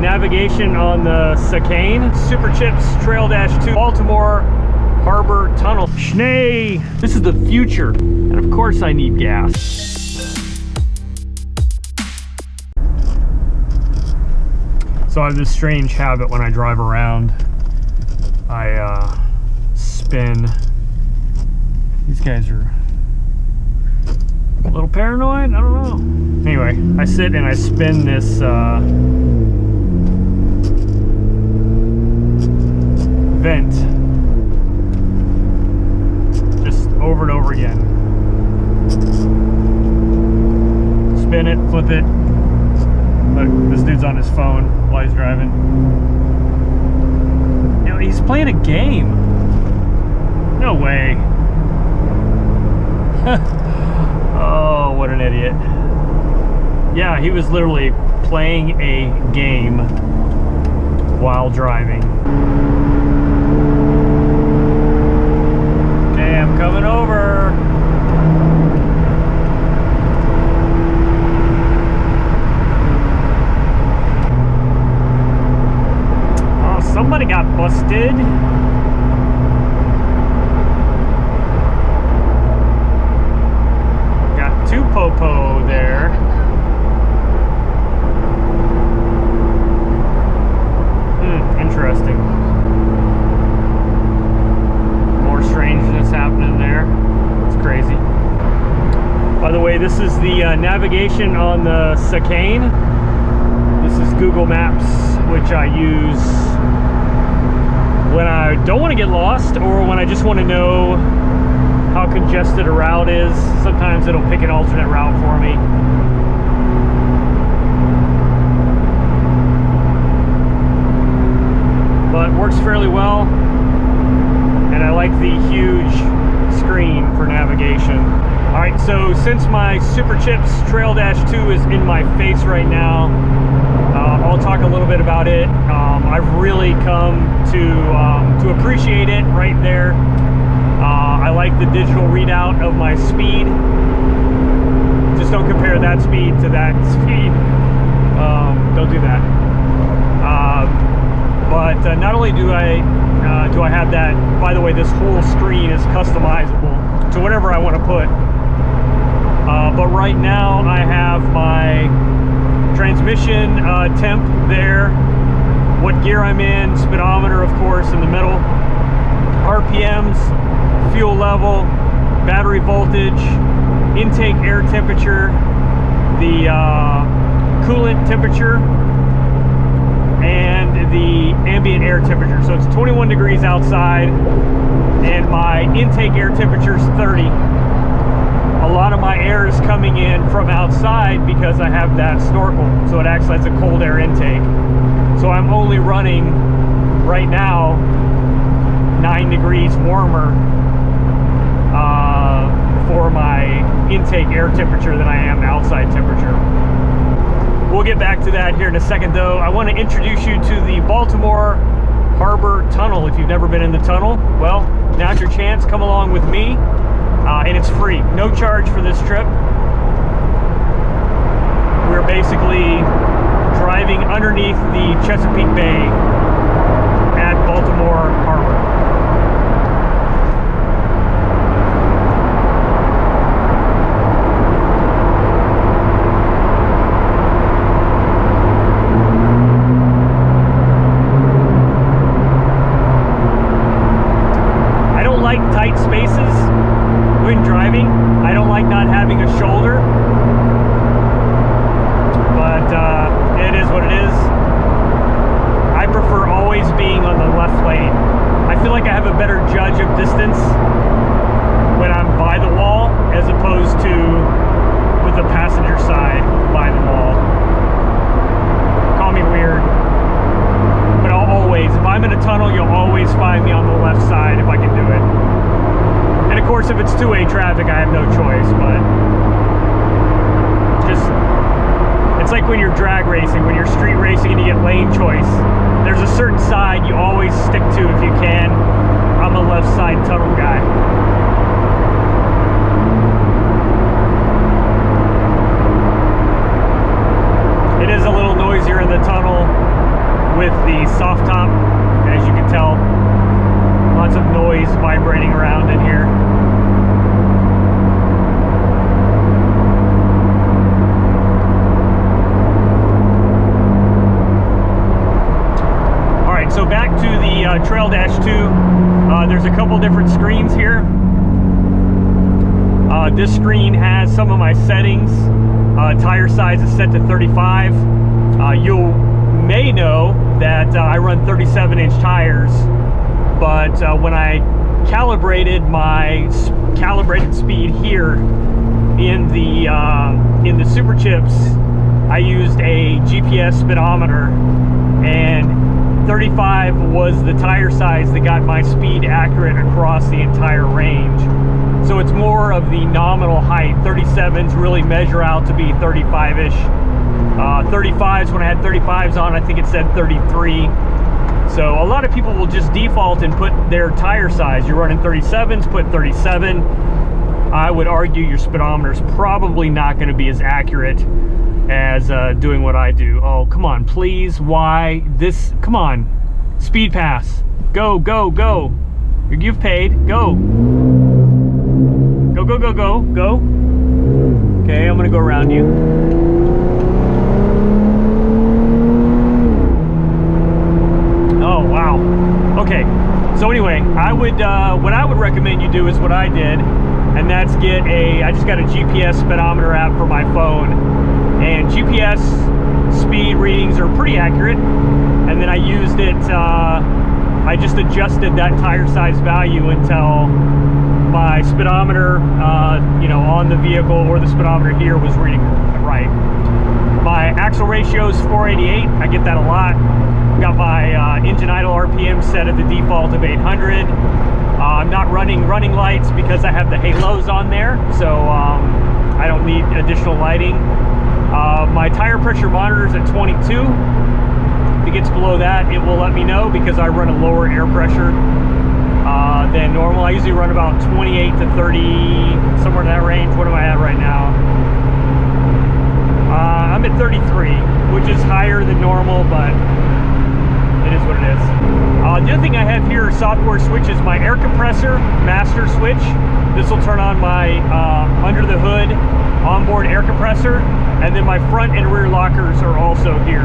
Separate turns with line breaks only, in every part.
navigation on the Seicane Superchips TrailDash 2 Baltimore Harbor Tunnel. Schnee! This is the future, and of course I need gas. So I have this strange habit when I drive around. I spin. These guys are a little paranoid, I don't know. Anyway, I sit and I spin this vent just over and over again. Spin it, flip it. Look, this dude's on his phone while he's driving. You know, he's playing a game. No way. Oh, what an idiot. Yeah, he was literally playing a game while driving. Okay, I'm coming over. Oh, somebody got busted. Two popo there. Interesting. More strangeness happening there. It's crazy. By the way, this is the navigation on the Seicane. This is Google Maps, which I use when I don't want to get lost or when I just want to know how congested a route is. Sometimes it'll pick an alternate route for me. But it works fairly well, and I like the huge screen for navigation. Alright, so since my Superchips TrailDash 2 is in my face right now, I'll talk a little bit about it. I've really come to appreciate it right there. I like the digital readout of my speed. Just don't compare that speed to that speed. Don't do that. But not only do I have that, by the way, this whole screen is customizable to whatever I want to put. But right now I have my transmission temp there, what gear I'm in, speedometer of course in the middle, RPMs, fuel level, battery voltage, intake air temperature, the coolant temperature, and the ambient air temperature. So it's 21 degrees outside and my intake air temperature is 30. A lot of my air is coming in from outside because I have that snorkel, so it acts like a cold air intake. So I'm only running right now 9 degrees warmer for my intake air temperature than I am the outside temperature. We'll get back to that here in a second though. I want to introduce you to the Baltimore Harbor Tunnel. If you've never been in the tunnel, well, now's your chance. Come along with me, and it's free. No charge for this trip. We're basically driving underneath the Chesapeake Bay at Baltimore Harbor. Tight spaces when driving. I don't like not having a shoulder, but it is what it is. I prefer always being on the left lane. I feel like I have a better judge of distance when I'm by the wall as opposed to with the passenger side by the wall. Call me weird, but I'll always, if I'm in a tunnel, you'll always find me on the left side if I can do it. And of course, if it's two-way traffic, I have no choice, but just, it's like when you're drag racing, when you're street racing and you get lane choice. There's a certain side you always stick to if you can. I'm a left side tunnel guy. It is a little noisier in the tunnel. with the soft top, as you can tell. Lots of noise vibrating around in here. All right, so back to the TrailDash 2. There's a couple different screens here. This screen has some of my settings. Tire size is set to 35. You may know that I run 37-inch tires, but when I calibrated my calibrated speed here in the Superchips, I used a GPS speedometer, and 35 was the tire size that got my speed accurate across the entire range. So it's more of the nominal height. 37s really measure out to be 35-ish. 35s, when I had 35s on, I think it said 33. So a lot of people will just default and put their tire size. You're running 37s, put 37. I would argue your speedometer is probably not going to be as accurate as doing what I do. Oh, come on, please. Why this? Come on. Speed pass. Go, go, go. You've paid. Go. Go, go, go, go, go. Okay, I'm gonna go around you. Oh, wow. Okay, so anyway, I would, what I would recommend you do is what I did, and that's I just got a GPS speedometer app for my phone, and GPS speed readings are pretty accurate, and then I used it, I just adjusted that tire size value until my speedometer, you know, on the vehicle or the speedometer here was reading right. My axle ratio is 488. I get that a lot. Got my engine idle RPM set at the default of 800. I'm not running lights because I have the halos on there, so I don't need additional lighting. My tire pressure monitor is at 22. If it gets below that, it will let me know because I run a lower air pressure than normal. I usually run about 28 to 30, somewhere in that range. What am I at right now? I'm at 33, which is higher than normal, but it is what it is. The other thing I have here are software switches. My air compressor master switch. This will turn on my under the hood onboard air compressor, and then my front and rear lockers are also here.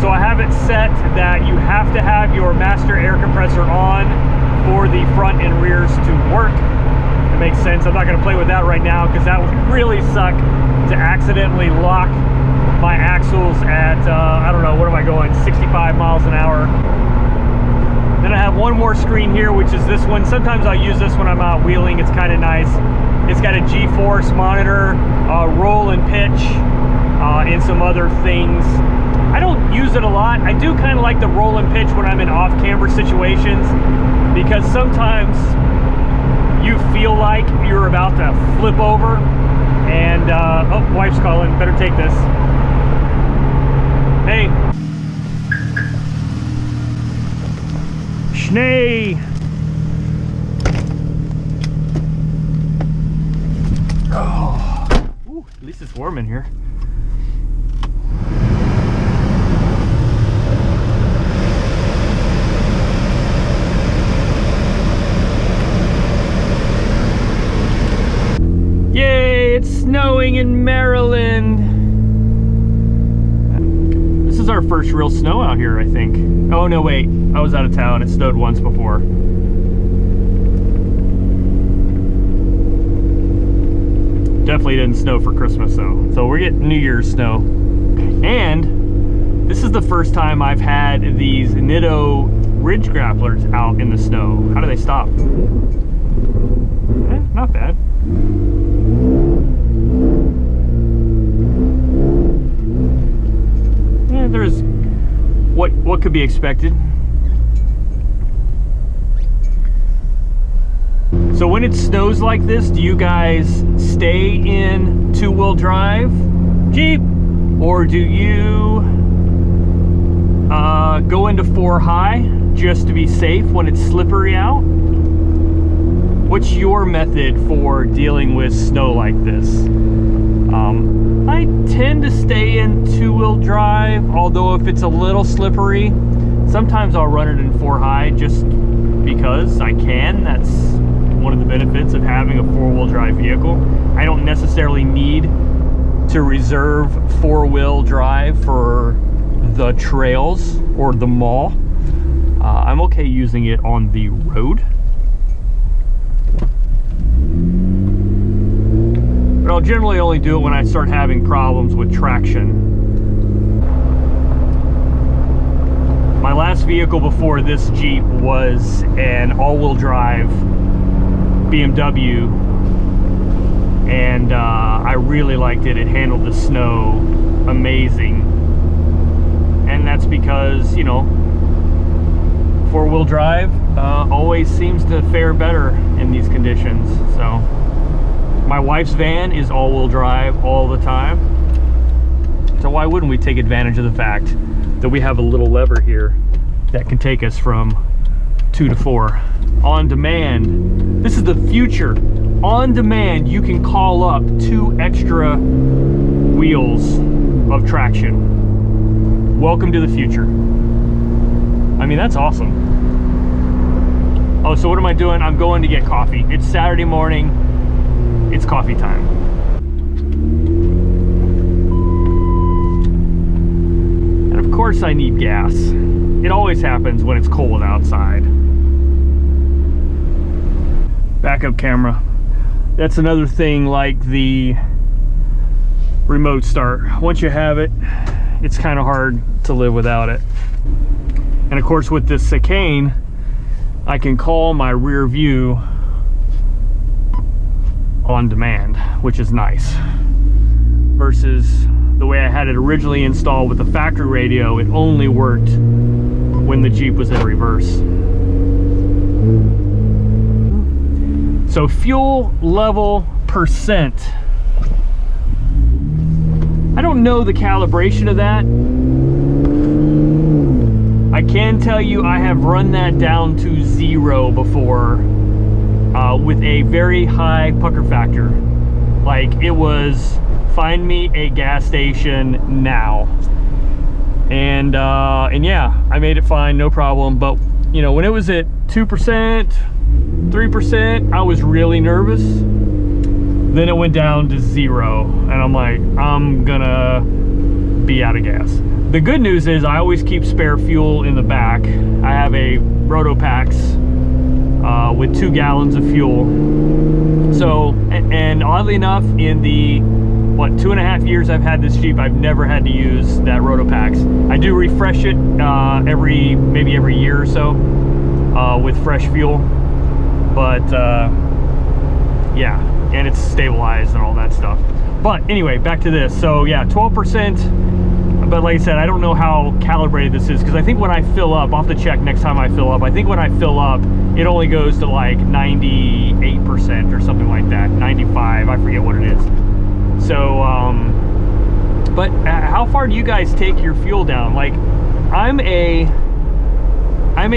So I have it set that you have to have your master air compressor on for the front and rears to work. It makes sense. I'm not going to play with that right now because that would really suck to accidentally lock my axles at, I don't know, what am I going, 65 miles an hour. Then I have one more screen here, which is this one. Sometimes I'll use this when I'm out wheeling. It's kind of nice. It's got a G-force monitor, roll and pitch, and some other things. I don't use it a lot. I do kind of like the roll and pitch when I'm in off-camber situations, because sometimes you feel like you're about to flip over and, oh, wife's calling, better take this. Hey. Schnee. Oh. Ooh, at least it's warm in here. Yay, it's snowing in Maryland. This is our first real snow out here, I think. Oh, no, wait. I was out of town. It snowed once before. Definitely didn't snow for Christmas, though. So we're getting New Year's snow. And this is the first time I've had these Nitto ridge grapplers out in the snow. How do they stop? Not bad. Yeah, there's what could be expected. So when it snows like this, do you guys stay in two-wheel drive Jeep, or do you go into 4-high just to be safe when it's slippery out? What's your method for dealing with snow like this? I tend to stay in two-wheel drive, although if it's a little slippery, sometimes I'll run it in 4-high just because I can. That's one of the benefits of having a 4-wheel drive vehicle. I don't necessarily need to reserve 4-wheel drive for the trails or the mall. I'm okay using it on the road. But I'll generally only do it when I start having problems with traction. My last vehicle before this Jeep was an all-wheel drive BMW, and I really liked it. It handled the snow amazing, and that's because, you know, 4-wheel drive always seems to fare better in these conditions. So my wife's van is all-wheel drive all the time, so why wouldn't we take advantage of the fact that we have a little lever here that can take us from 2 to 4 on demand. This is the future. On demand, you can call up 2 extra wheels of traction. Welcome to the future. I mean, that's awesome. Oh, so what am I doing? I'm going to get coffee. It's Saturday morning. It's coffee time. And of course I need gas. It always happens when it's cold outside. Backup camera. That's another thing like the remote start. Once you have it, it's kind of hard to live without it. And of course with this Seicane, I can call my rear view on demand, which is nice. Versus the way I had it originally installed with the factory radio, it only worked when the Jeep was in reverse. So fuel level percent. I don't know the calibration of that. I can tell you I have run that down to 0 before with a very high pucker factor. Like it was, find me a gas station now. And yeah, I made it fine, no problem. But you know, when it was at 2%, 3%, I was really nervous. Then it went down to 0, and I'm like, I'm gonna be out of gas. The good news is I always keep spare fuel in the back. I have a Rotopax with 2 gallons of fuel. So, and oddly enough, in the, what, 2.5 years I've had this Jeep, I've never had to use that Rotopax. I do refresh it maybe every year or so with fresh fuel. But yeah, and it's stabilized and all that stuff. But anyway, back to this. So yeah, 12%. But like I said, I don't know how calibrated this is, because I think when I fill up, I'll have to check next time I fill up. I think when I fill up, it only goes to like 98% or something like that, 95, I forget what it is. So, but how far do you guys take your fuel down? Like, I'm a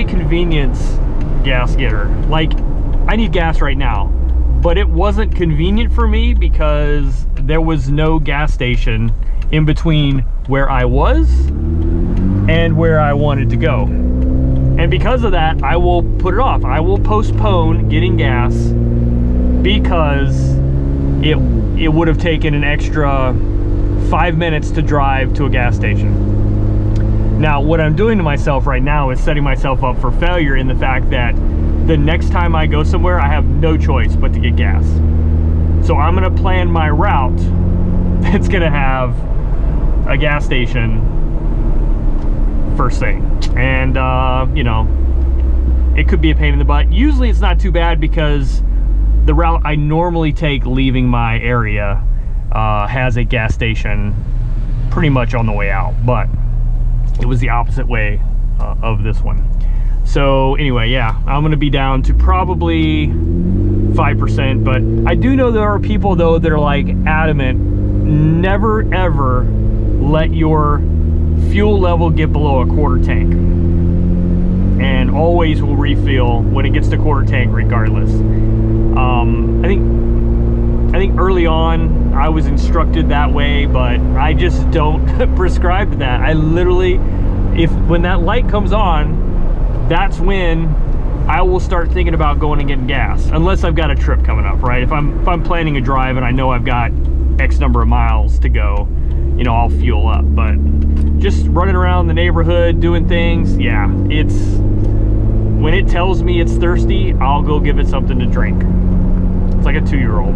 convenience gas getter. Like, I need gas right now, but it wasn't convenient for me because there was no gas station in between where I was and where I wanted to go. And because of that, I will put it off. I will postpone getting gas because it would have taken an extra 5 minutes to drive to a gas station. Now, what I'm doing to myself right now is setting myself up for failure in the fact that the next time I go somewhere, I have no choice but to get gas. So I'm gonna plan my route that's gonna have a gas station first thing. And you know, it could be a pain in the butt. Usually it's not too bad because the route I normally take leaving my area has a gas station pretty much on the way out, but it was the opposite way of this one. So anyway, yeah, I'm gonna be down to probably 5%, but I do know there are people though that are like adamant, never ever let your fuel level get below a quarter tank, and always will refill when it gets to quarter tank regardless. I think I think early on I was instructed that way, but I just don't prescribe to that. I literally, when that light comes on, that's when I will start thinking about going and getting gas, unless I've got a trip coming up, right? If I'm planning a drive and I know I've got X number of miles to go, you know, I'll fuel up. But just running around the neighborhood doing things, yeah, when it tells me it's thirsty, I'll go give it something to drink. It's like a 2-year-old.